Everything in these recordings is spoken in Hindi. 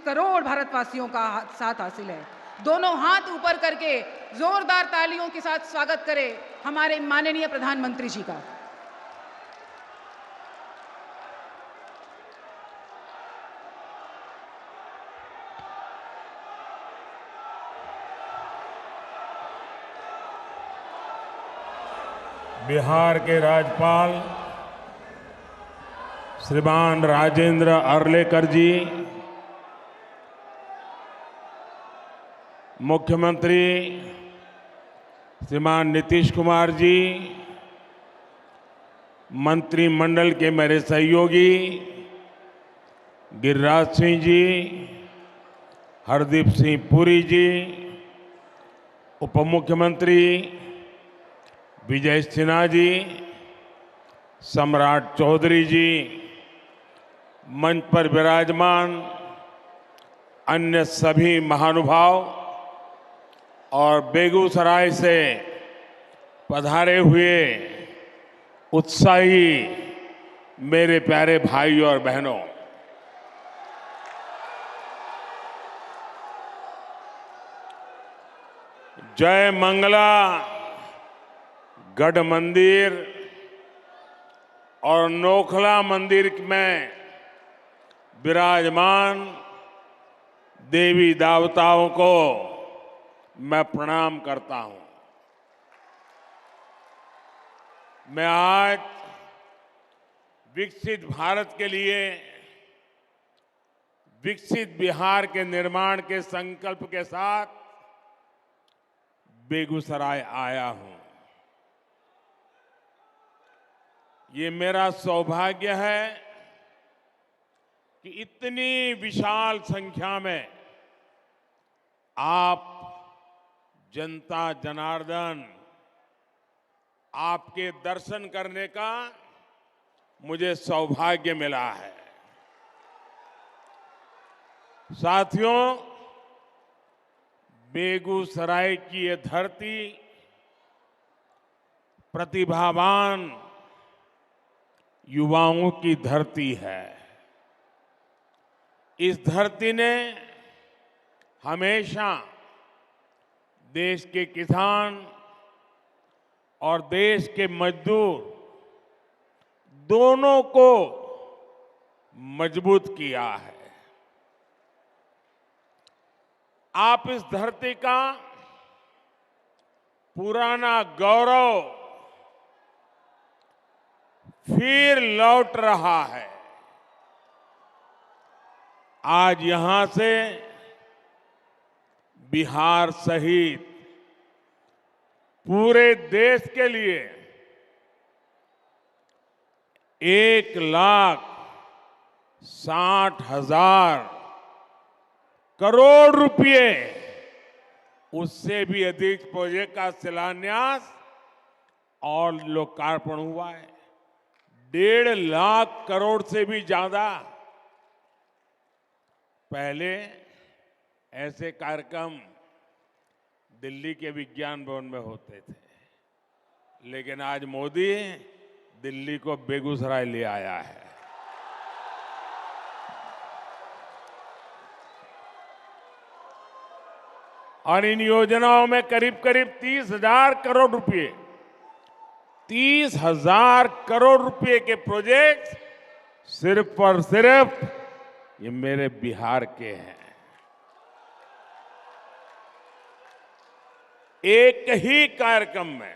करोड़ भारतवासियों का साथ हासिल है। दोनों हाथ ऊपर करके जोरदार तालियों के साथ स्वागत करें हमारे माननीय प्रधानमंत्री जी का। बिहार के राज्यपाल श्रीमान राजेंद्र अर्लेकर जी, मुख्यमंत्री श्रीमान नीतीश कुमार जी, मंत्रिमंडल के मेरे सहयोगी गिरिराज सिंह जी, हरदीप सिंह पुरी जी, उप मुख्यमंत्री विजय सिन्हा जी, सम्राट चौधरी जी, मंच पर विराजमान अन्य सभी महानुभाव और बेगूसराय से पधारे हुए उत्साही मेरे प्यारे भाई और बहनों, जय मंगला गढ़ मंदिर और नोखला मंदिर में विराजमान देवी देवताओं को मैं प्रणाम करता हूं। मैं आज विकसित भारत के लिए विकसित बिहार के निर्माण के संकल्प के साथ बेगूसराय आया हूं। ये मेरा सौभाग्य है कि इतनी विशाल संख्या में आप जनता जनार्दन आपके दर्शन करने का मुझे सौभाग्य मिला है। साथियों, बेगूसराय की ये धरती प्रतिभावान युवाओं की धरती है। इस धरती ने हमेशा देश के किसान और देश के मजदूर दोनों को मजबूत किया है। आप इस धरती का पुराना गौरव फिर लौट रहा है। आज यहां से बिहार सहित पूरे देश के लिए 1,60,000 करोड़ रुपए, उससे भी अधिक प्रोजेक्ट का शिलान्यास और लोकार्पण हुआ है। 1.5 लाख करोड़ से भी ज्यादा। पहले ऐसे कार्यक्रम दिल्ली के विज्ञान भवन में होते थे, लेकिन आज मोदी दिल्ली को बेगूसराय ले आया है। और इन योजनाओं में करीब करीब 30,000 करोड़ रुपए, 30,000 करोड़ रुपए के प्रोजेक्ट सिर्फ और सिर्फ ये मेरे बिहार के हैं। एक ही कार्यक्रम में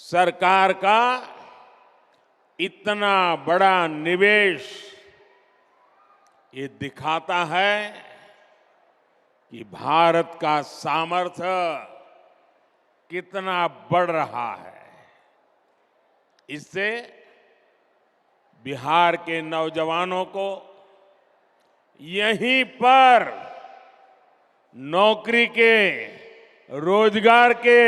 सरकार का इतना बड़ा निवेश ये दिखाता है कि भारत का सामर्थ्य कितना बढ़ रहा है। इससे बिहार के नौजवानों को यहीं पर नौकरी के, रोजगार के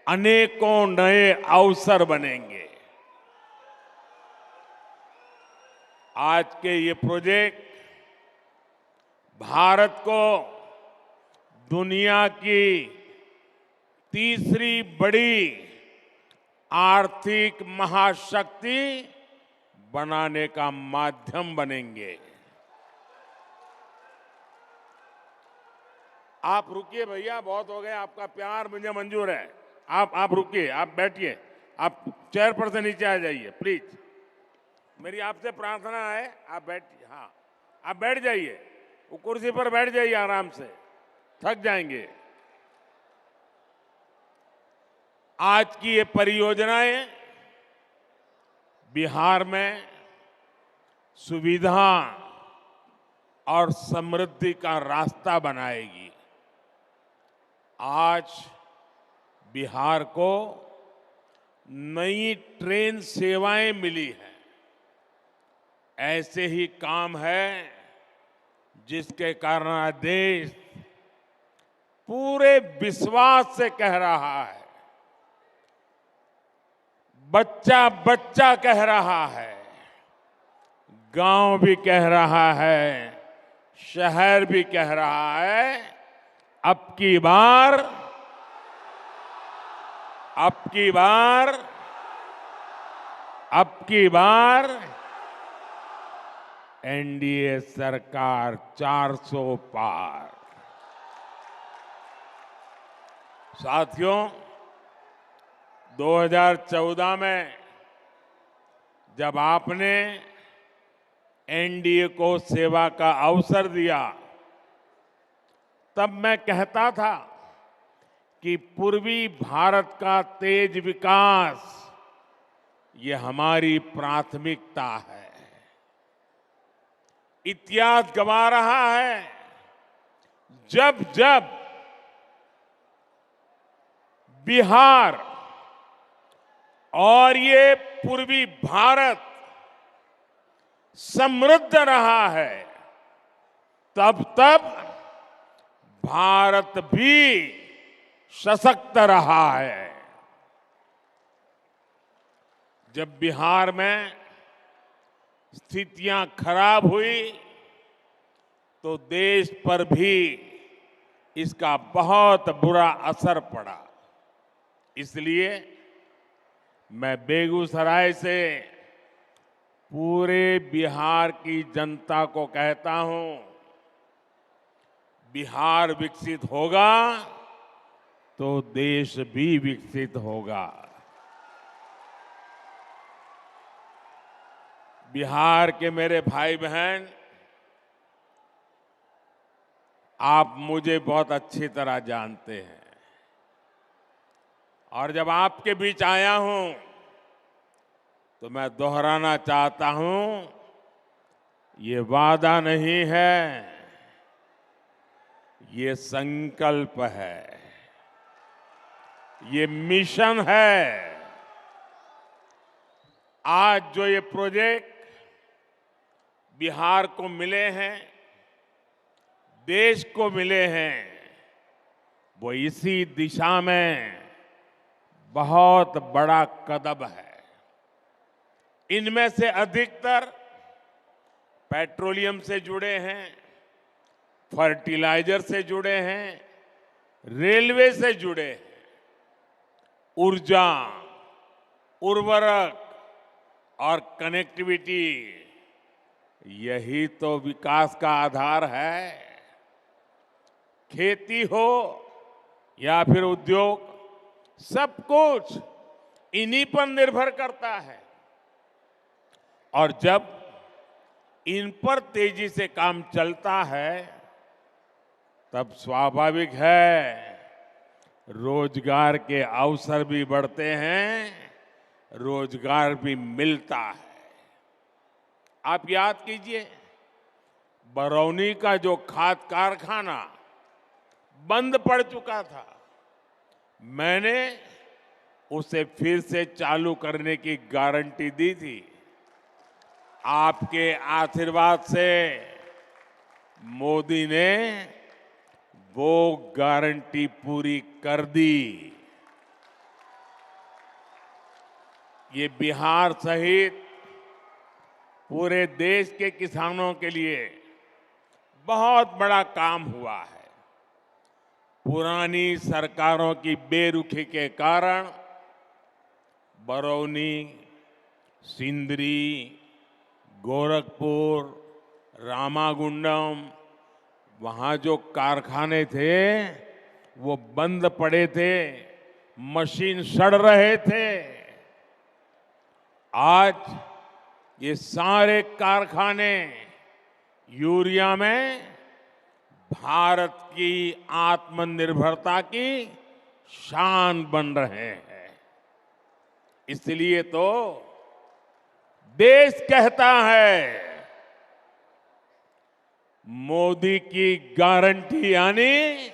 अनेकों नए अवसर बनेंगे। आज के ये प्रोजेक्ट भारत को दुनिया की तीसरी बड़ी आर्थिक महाशक्ति बनाने का माध्यम बनेंगे। आप रुकिए भैया, बहुत हो गए, आपका प्यार मुझे मंजूर है। आप रुकिए, आप बैठिए, आप चेयर पर से नीचे आ जाइए प्लीज। मेरी आपसे प्रार्थना है, आप बैठिए। हाँ, आप बैठ जाइए, वो कुर्सी पर बैठ जाइए आराम से, थक जाएंगे। आज की ये परियोजनाएं बिहार में सुविधा और समृद्धि का रास्ता बनाएगी। आज बिहार को नई ट्रेन सेवाएं मिली हैं। ऐसे ही काम है जिसके कारण आज देश पूरे विश्वास से कह रहा है, बच्चा बच्चा कह रहा है, गांव भी कह रहा है, शहर भी कह रहा है, अब की बार एनडीए सरकार 400 पार। साथियों, 2014 में जब आपने एनडीए को सेवा का अवसर दिया, तब मैं कहता था कि पूर्वी भारत का तेज विकास ये हमारी प्राथमिकता है। इतिहास गवा रहा है, जब जब बिहार और ये पूर्वी भारत समृद्ध रहा है, तब तब भारत भी सशक्त रहा है। जब बिहार में स्थितियां खराब हुई तो देश पर भी इसका बहुत बुरा असर पड़ा। इसलिए मैं बेगूसराय से पूरे बिहार की जनता को कहता हूं, बिहार विकसित होगा तो देश भी विकसित होगा। बिहार के मेरे भाई बहन, आप मुझे बहुत अच्छी तरह जानते हैं और जब आपके बीच आया हूं तो मैं दोहराना चाहता हूं, ये वादा नहीं है, ये संकल्प है, ये मिशन है। आज जो ये प्रोजेक्ट बिहार को मिले हैं, देश को मिले हैं, वो इसी दिशा में बहुत बड़ा कदम है। इनमें से अधिकतर पेट्रोलियम से जुड़े हैं, फर्टिलाइजर से जुड़े हैं, रेलवे से जुड़े हैं, ऊर्जा, उर्वरक और कनेक्टिविटी, यही तो विकास का आधार है। खेती हो या फिर उद्योग, सब कुछ इन्हीं पर निर्भर करता है। और जब इन पर तेजी से काम चलता है, तब स्वाभाविक है रोजगार के अवसर भी बढ़ते हैं, रोजगार भी मिलता है। आप याद कीजिए, बरौनी का जो खाद कारखाना बंद पड़ चुका था, मैंने उसे फिर से चालू करने की गारंटी दी थी। आपके आशीर्वाद से मोदी ने वो गारंटी पूरी कर दी। ये बिहार सहित पूरे देश के किसानों के लिए बहुत बड़ा काम हुआ है। पुरानी सरकारों की बेरुखी के कारण बरौनी, सिंदरी, गोरखपुर, रामागुंडम, वहां जो कारखाने थे वो बंद पड़े थे, मशीन सड़ रहे थे। आज ये सारे कारखाने यूरिया में भारत की आत्मनिर्भरता की शान बन रहे हैं। इसलिए तो देश कहता है मोदी की गारंटी यानी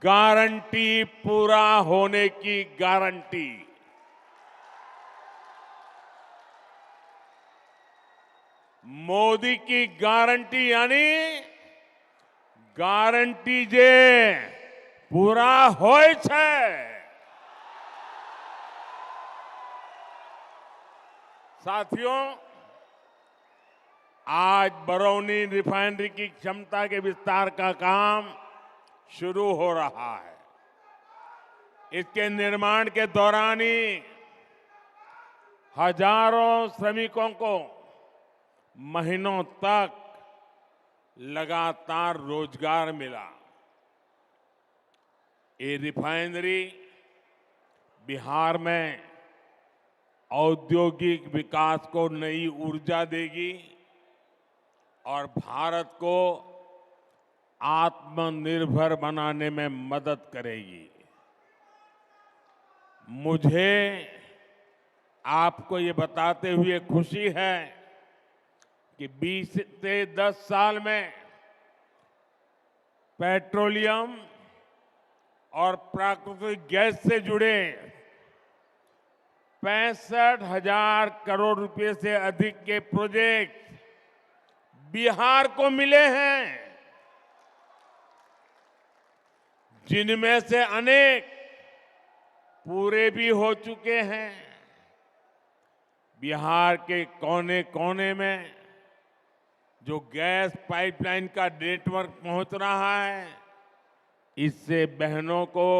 गारंटी पूरा होने की गारंटी। मोदी की गारंटी यानी गारंटी जे पूरा होय છે। साथियों, आज बरौनी रिफाइनरी की क्षमता के विस्तार का काम शुरू हो रहा है। इसके निर्माण के दौरान ही हजारों श्रमिकों को महीनों तक लगातार रोजगार मिला। ये रिफाइनरी बिहार में औद्योगिक विकास को नई ऊर्जा देगी और भारत को आत्मनिर्भर बनाने में मदद करेगी। मुझे आपको ये बताते हुए खुशी है कि 20 से 10 साल में पेट्रोलियम और प्राकृतिक गैस से जुड़े 65,000 करोड़ रुपए से अधिक के प्रोजेक्ट बिहार को मिले हैं, जिनमें से अनेक पूरे भी हो चुके हैं। बिहार के कोने कोने में जो गैस पाइपलाइन का नेटवर्क पहुंच रहा है, इससे बहनों को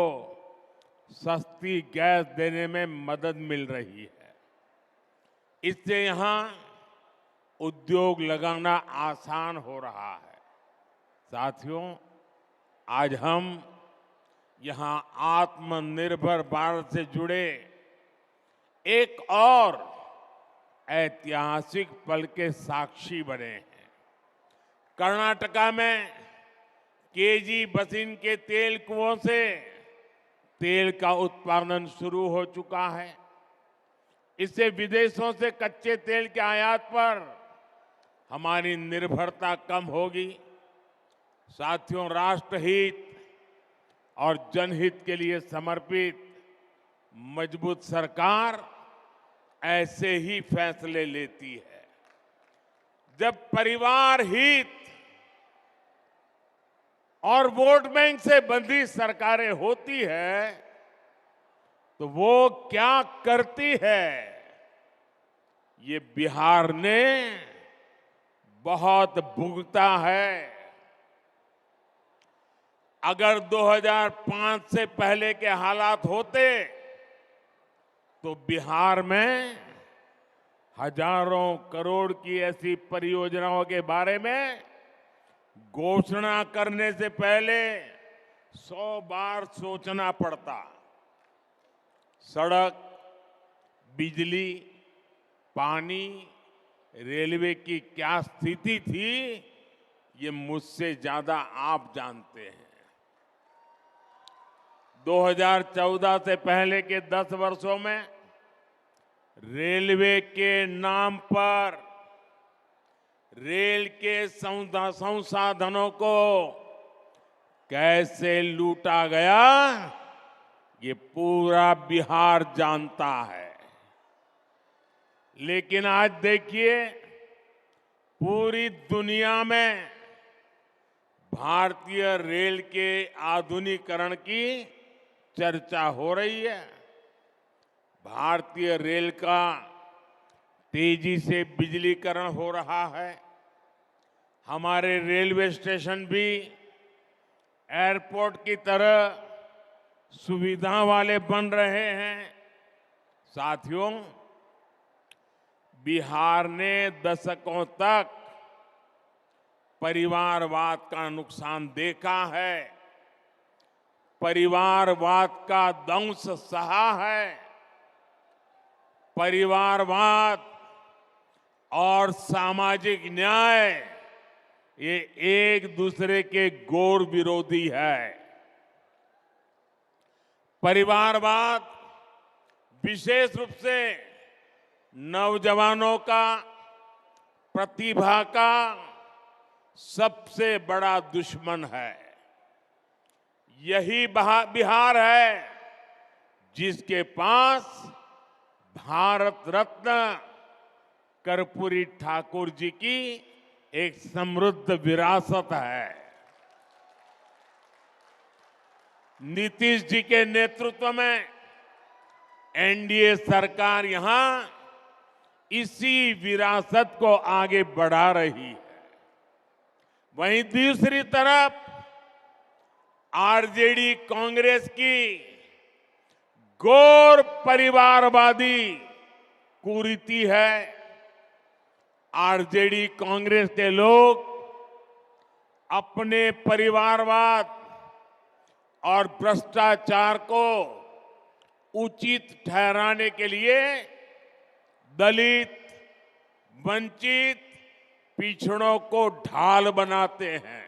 सस्ती गैस देने में मदद मिल रही है। इससे यहां उद्योग लगाना आसान हो रहा है। साथियों, आज हम यहां आत्मनिर्भर भारत से जुड़े एक और ऐतिहासिक पल के साक्षी बने हैं। कर्नाटका में केजी बसिन के तेल कुओं से तेल का उत्पादन शुरू हो चुका है। इससे विदेशों से कच्चे तेल के आयात पर हमारी निर्भरता कम होगी। साथियों, राष्ट्रहित और जनहित के लिए समर्पित मजबूत सरकार ऐसे ही फैसले लेती है। जब परिवार हित और वोट बैंक से बंधी सरकारें होती है तो वो क्या करती है, ये बिहार ने बहुत भुगता है। अगर 2005 से पहले के हालात होते तो बिहार में हजारों करोड़ की ऐसी परियोजनाओं के बारे में घोषणा करने से पहले 100 बार सोचना पड़ता। सड़क, बिजली, पानी, रेलवे की क्या स्थिति थी, ये मुझसे ज्यादा आप जानते हैं। 2014 से पहले के 10 वर्षों में रेलवे के नाम पर रेल के संसाधनों को कैसे लूटा गया, ये पूरा बिहार जानता है। लेकिन आज देखिए, पूरी दुनिया में भारतीय रेल के आधुनिकीकरण की चर्चा हो रही है। भारतीय रेल का तेजी से बिजलीकरण हो रहा है। हमारे रेलवे स्टेशन भी एयरपोर्ट की तरह सुविधा वाले बन रहे हैं। साथियों, बिहार ने दशकों तक परिवारवाद का नुकसान देखा है, परिवारवाद का दंश सहा है। परिवारवाद और सामाजिक न्याय ये एक दूसरे के घोर विरोधी है। परिवारवाद विशेष रूप से नौजवानों का, प्रतिभा का सबसे बड़ा दुश्मन है। यही बिहार है जिसके पास भारत रत्न कर्पूरी ठाकुर जी की एक समृद्ध विरासत है। नीतीश जी के नेतृत्व में एनडीए सरकार यहां इसी विरासत को आगे बढ़ा रही है। वहीं दूसरी तरफ आरजेडी कांग्रेस की घोर परिवारवादी कुरीति है। आरजेडी कांग्रेस के लोग अपने परिवारवाद और भ्रष्टाचार को उचित ठहराने के लिए दलित, वंचित, पिछड़ों को ढाल बनाते हैं।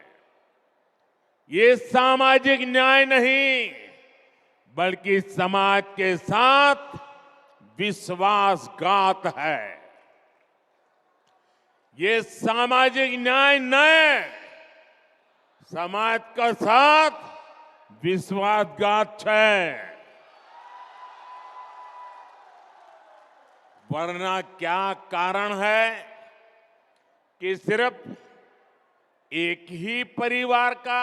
ये सामाजिक न्याय नहीं, बल्कि समाज के साथ विश्वासघात है। ये सामाजिक न्याय न समाज का साथ विश्वासघात है। वरना क्या कारण है कि सिर्फ एक ही परिवार का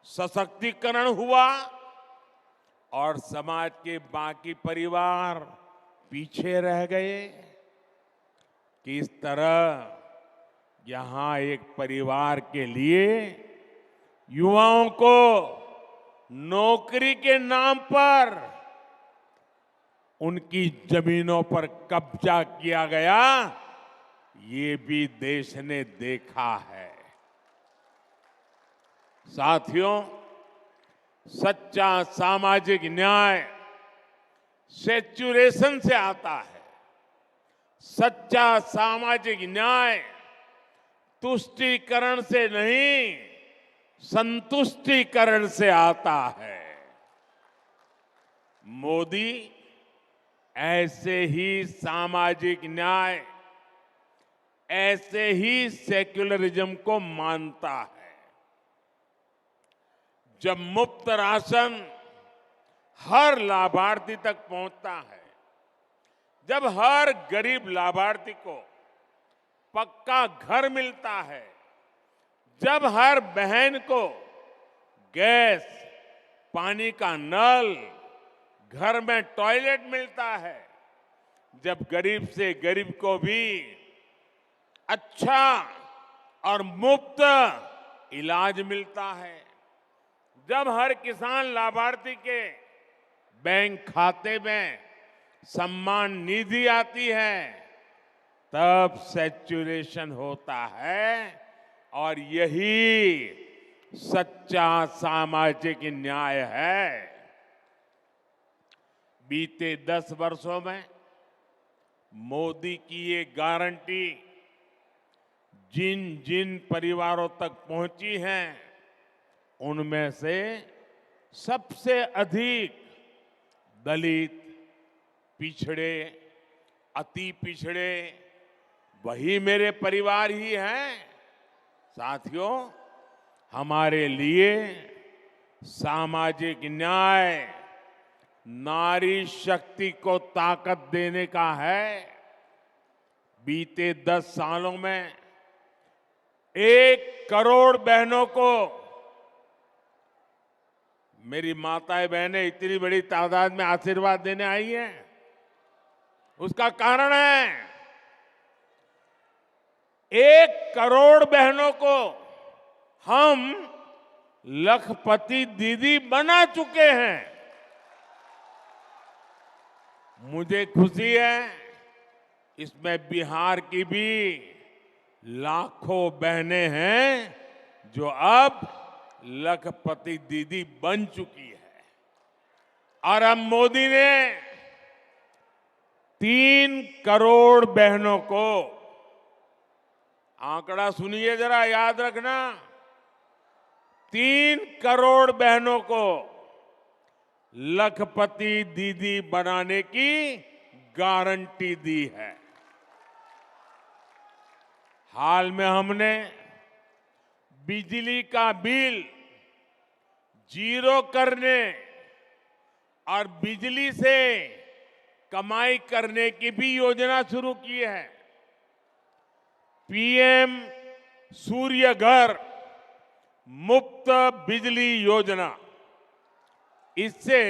सशक्तिकरण हुआ और समाज के बाकी परिवार पीछे रह गए? किस तरह यहां एक परिवार के लिए युवाओं को नौकरी के नाम पर उनकी जमीनों पर कब्जा किया गया, ये भी देश ने देखा है। साथियों, सच्चा सामाजिक न्याय सेचुरेशन से आता है। सच्चा सामाजिक न्याय तुष्टीकरण से नहीं, संतुष्टीकरण से आता है। मोदी ऐसे ही सामाजिक न्याय, ऐसे ही सेक्युलरिज्म को मानता है। जब मुफ्त राशन हर लाभार्थी तक पहुंचता है, जब हर गरीब लाभार्थी को पक्का घर मिलता है, जब हर बहन को गैस, पानी का नल, घर में टॉयलेट मिलता है, जब गरीब से गरीब को भी अच्छा और मुफ्त इलाज मिलता है, जब हर किसान लाभार्थी के बैंक खाते में सम्मान निधि आती है, तब सैचुरेशन होता है। और यही सच्चा सामाजिक न्याय है। बीते 10 वर्षों में मोदी की ये गारंटी जिन जिन परिवारों तक पहुंची है, उनमें से सबसे अधिक दलित, पिछड़े, अति पिछड़े वही मेरे परिवार ही हैं। साथियों, हमारे लिए सामाजिक न्याय नारी शक्ति को ताकत देने का है। बीते 10 सालों में 1 करोड़ बहनों को, मेरी माताएं बहनें इतनी बड़ी तादाद में आशीर्वाद देने आई हैं, उसका कारण है 1 करोड़ बहनों को हम लखपति दीदी बना चुके हैं। मुझे खुशी है इसमें बिहार की भी लाखों बहनें हैं जो अब लखपति दीदी बन चुकी है। और अब मोदी ने 3 करोड़ बहनों को, आंकड़ा सुनिए जरा, याद रखना, 3 करोड़ बहनों को लखपति दीदी बनाने की गारंटी दी है। हाल में हमने बिजली का बिल 0 करने और बिजली से कमाई करने की भी योजना शुरू की है। पीएम सूर्य घर मुफ्त बिजली योजना, इससे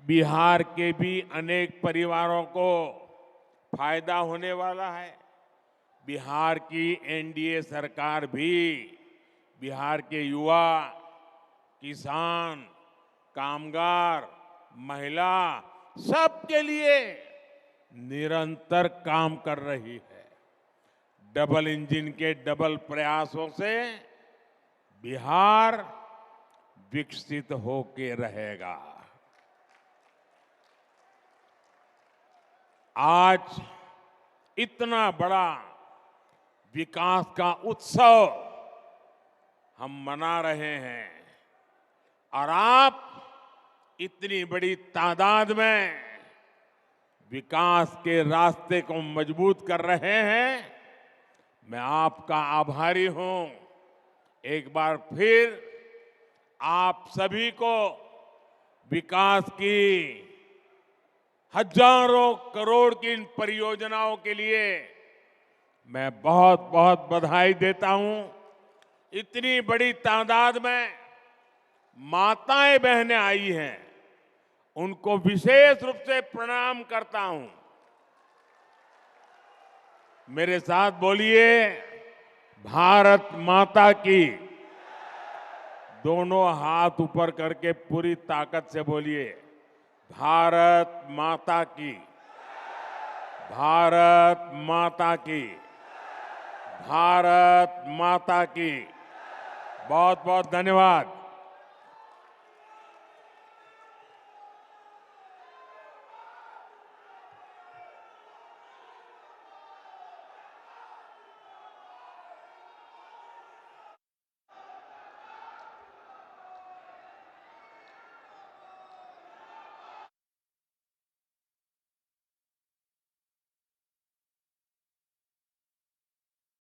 बिहार के भी अनेक परिवारों को फायदा होने वाला है। बिहार की एनडीए सरकार भी बिहार के युवा, किसान, कामगार, महिला, सबके लिए निरंतर काम कर रही है। डबल इंजन के डबल प्रयासों से बिहार विकसित होके रहेगा। आज इतना बड़ा विकास का उत्सव हम मना रहे हैं और आप इतनी बड़ी तादाद में विकास के रास्ते को मजबूत कर रहे हैं। मैं आपका आभारी हूं। एक बार फिर आप सभी को विकास की हजारों करोड़ की इन परियोजनाओं के लिए मैं बहुत बहुत बधाई देता हूं। इतनी बड़ी तादाद में माताएं बहनें आई हैं, उनको विशेष रूप से प्रणाम करता हूं। मेरे साथ बोलिए, भारत माता की। दोनों हाथ ऊपर करके पूरी ताकत से बोलिए, भारत माता की, भारत माता की, भारत माता की। बहुत बहुत धन्यवाद।